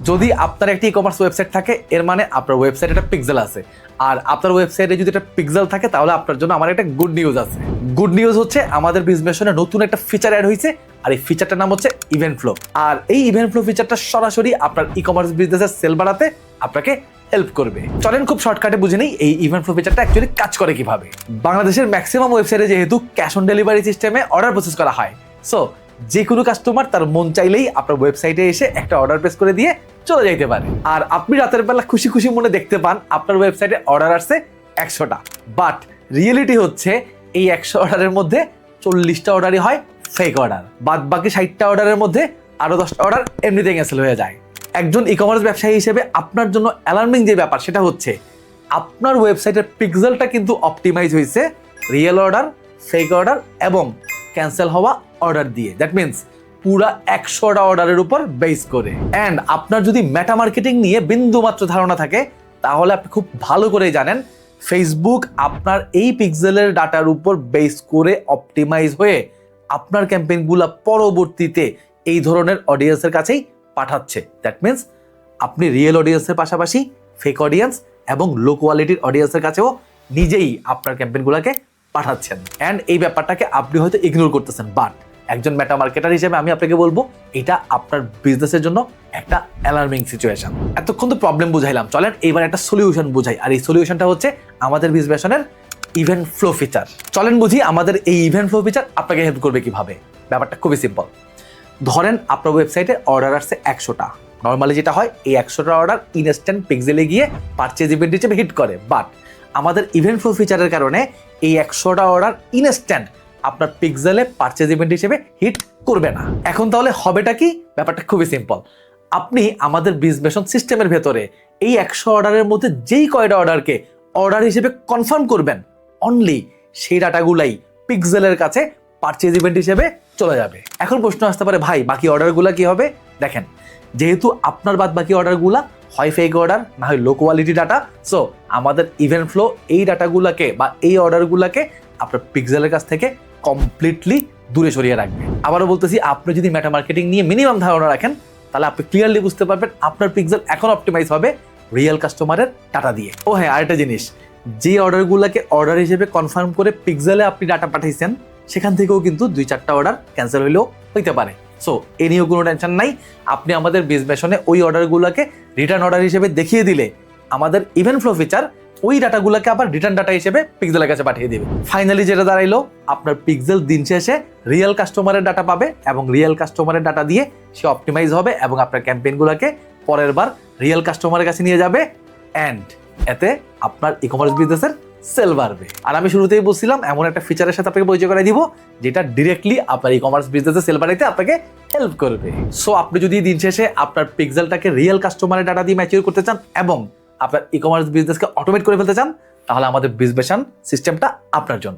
যদি আপনার একটি ই কমার্স ওয়েবসাইট থাকে এর মানে আপনার ওয়েবসাইটে একটা পিক্সেল আছে, আর আপনার ওয়েবসাইটে যদি একটা পিক্সেল থাকে তাহলে আপনার জন্য আমার একটা গুড নিউজ আছে। গুড নিউজ হচ্ছে আমাদের বিজনেশনে নতুন একটা ফিচার অ্যাড হয়েছে, আর এই ফিচারটার নাম হচ্ছে ইভেন্ট ফ্লো। আর এই ইভেন্ট ফ্লো ফিচারটা সরাসরি আপনার ই কমার্স বিজনেসের সেল বাড়াতে আপনাকে হেল্প করবে। চলেন খুব শর্টকাটে বুঝে নেই এই ইভেন্ট ফ্লো ফিচারটা অ্যাকচুয়ালি কাজ করে কিভাবে। বাংলাদেশের ম্যাক্সিমাম ওয়েবসাইটে যেহেতু ক্যাশ অন ডেলিভারি সিস্টেমে অর্ডার প্রসেস করা হয়, সো যে কোনো কাস্টমার তার মন চাইলেই আপনার ওয়েবসাইটে এসে একটা অর্ডার প্লেস করে দিয়ে চলে যাইতে পারে। আর আপনি রাতের বেলা খুশি খুশি মনে দেখতে পান আপনার ওয়েবসাইটে অর্ডার আসছে 100টা, বাট রিয়েলিটি হচ্ছে এই 100 অর্ডারের মধ্যে 40টা অর্ডারই হয় ফেক অর্ডার, বাদ বাকি 60টা অর্ডারের মধ্যে আরো 10টা অর্ডার এমনিতে ক্যান্সেল হয়ে যায়। একজন ই কমার্স ব্যবসায়ী হিসেবে আপনার জন্য অ্যালার্মিং যে ব্যাপার সেটা হচ্ছে আপনার ওয়েবসাইটের পিক্সেলটা কিন্তু অপটিমাইজ হয়েছে রিয়েল অর্ডার, ফেক অর্ডার এবং ক্যান্সেল হওয়া অর্ডার দিয়ে। দ্যাট মিনস পুরা 100টা অর্ডারের উপর বেস করে। অ্যান্ড আপনার যদি মেটা মার্কেটিং নিয়ে বিন্দুমাত্র ধারণা থাকে তাহলে আপনি খুব ভালো করেই জানেন ফেসবুক আপনার এই পিক্সেলের ডাটার উপর বেস করে অপটিমাইজ হয়ে আপনার ক্যাম্পেইনগুলো পরবর্তীতে এই ধরনের অডিয়েন্সের কাছেই পাঠাচ্ছে। দ্যাট মিনস আপনি রিয়েল অডিয়েন্সের পাশাপাশি ফেক অডিয়েন্স এবং লো কোয়ালিটির অডিয়েন্সের কাছেও নিজেই আপনার ক্যাম্পেইনগুলোকে পাঠাচ্ছেন। অ্যান্ড এই ব্যাপারটাকে আপনি হয়তো ইগনোর করতেছেন, বাট একজন মেটা মার্কেটার হিসেবে আমি আপনাকে বলবো এটা আপনার বিজনেসের জন্য একটা অ্যালার্মিং সিচুয়েশন। এতক্ষণ তো প্রবলেম বুঝাইলাম, চলেন এবার একটা সলিউশন বুঝাই। আর এই সলিউশনটা হচ্ছে আমাদের বিজনেসের ইভেন্ট ফ্লো ফিচার। চলেন বুঝি আমাদের এই ইভেন্ট ফ্লো ফিচার আপনাকে হেল্প করবে কিভাবে। ব্যাপারটা খুবই সিম্পল। ধরেন আপনার ওয়েবসাইটে অর্ডার আসছে 100টা। নর্মালি যেটা হয় এই 100টা অর্ডার ইনস্ট্যান্ট পিক্সেলে গিয়ে পারচেজ ইভেন্ট হিসেবে হিট করে, বাট আমাদের ইভেন্ট ফ্লো ফিচারের কারণে এই 100টা অর্ডার ইনস্ট্যান্ট আপনার পিক্সেলে পারচেজ ইভেন্ট হিসেবে হিট করবে না। এখন তাহলে হবেটা কি? ব্যাপারটা খুবই সিম্পল। আপনি আমাদের বিজনেশন সিস্টেমের ভেতরে এই 100 অর্ডারের মধ্যে যেই কয়টা অর্ডারকে অর্ডার হিসেবে কনফার্ম করবেন, অনলি সেই ডাটাগুলাই পিক্সেলের কাছে পারচেজ ইভেন্ট হিসেবে চলে যাবে। এখন প্রশ্ন আসতে পারে, ভাই বাকি অর্ডারগুলো কি হবে? দেখেন, যেহেতু আপনার বাদ বাকি অর্ডারগুলা হয় ফেক অর্ডার না হয় লো কোয়ালিটি ডাটা, সো আমাদের ইভেন্ট ফ্লো এই ডাটাগুলোকে বা এই অর্ডারগুলোকে আপনার পিক্সেলের কাছ থেকে কমপ্লিটলি দূরে সরিয়ে রাখবে। আবারও বলতেছি, আপনি যদি মেটা মার্কেটিং নিয়ে মিনিমাম ধারণা রাখেন তাহলে আপনি ক্লিয়ারলি বুঝতে পারবেন আপনার পিক্সেল এখন অপটিমাইজ হবে রিয়েল কাস্টমারের ডাটা দিয়ে। ও হ্যাঁ, আরেকটা জিনিস, যে অর্ডারগুলোকে অর্ডার হিসেবে কনফার্ম করে পিক্সেলে আপনি ডাটা পাঠাইছেন সেখান থেকেও কিন্তু 2-4টা অর্ডার ক্যান্সেল হইলেও হইতে পারে। সো এ নিয়েও কোনো টেনশন নাই। আপনি আমাদের বিজনেশনে ওই অর্ডারগুলোকে রিটার্ন অর্ডার হিসেবে দেখিয়ে দিলে আমাদের ইভেন্ট ফ্লো ফিচার ওই ডাটাগুলোকে আবার রিটার্ন ডাটা হিসেবে পিক্সেলের কাছে পাঠিয়ে দিবে। ফাইনালি যেটা দাঁড়াইলো, আপনার পিক্সেল দিন শেষে রিয়েল কাস্টমারের ডাটা পাবে এবং রিয়েল কাস্টমারের ডাটা দিয়ে সে অপটিমাইজ হবে এবং আপনার ক্যাম্পেইনগুলোকে পরের বার রিয়েল কাস্টমারের কাছে নিয়ে যাবে। অ্যান্ড এতে আপনার ই কমার্স বিজনেসের সেল বাড়বে। আর আমি শুরুতেই বলছিলাম এমন একটা ফিচারের সাথে আপনাকে পরিচয় করাই দিব যেটা ডিরেক্টলি আপনার ই কমার্স বিজনেসে সেল বাড়াইতে আপনাকে হেল্প করবে। সো আপনি যদি দিন শেষে আপনার পিক্সেলটাকে রিয়েল কাস্টমারের ডাটা দিয়ে ম্যাচিউর করতে চান এবং আপনার ই কমার্স বিজনেসকে অটোমেট করে ফেলতে চান, তাহলে আমাদের বিজনেশন সিস্টেমটা আপনার জন্য।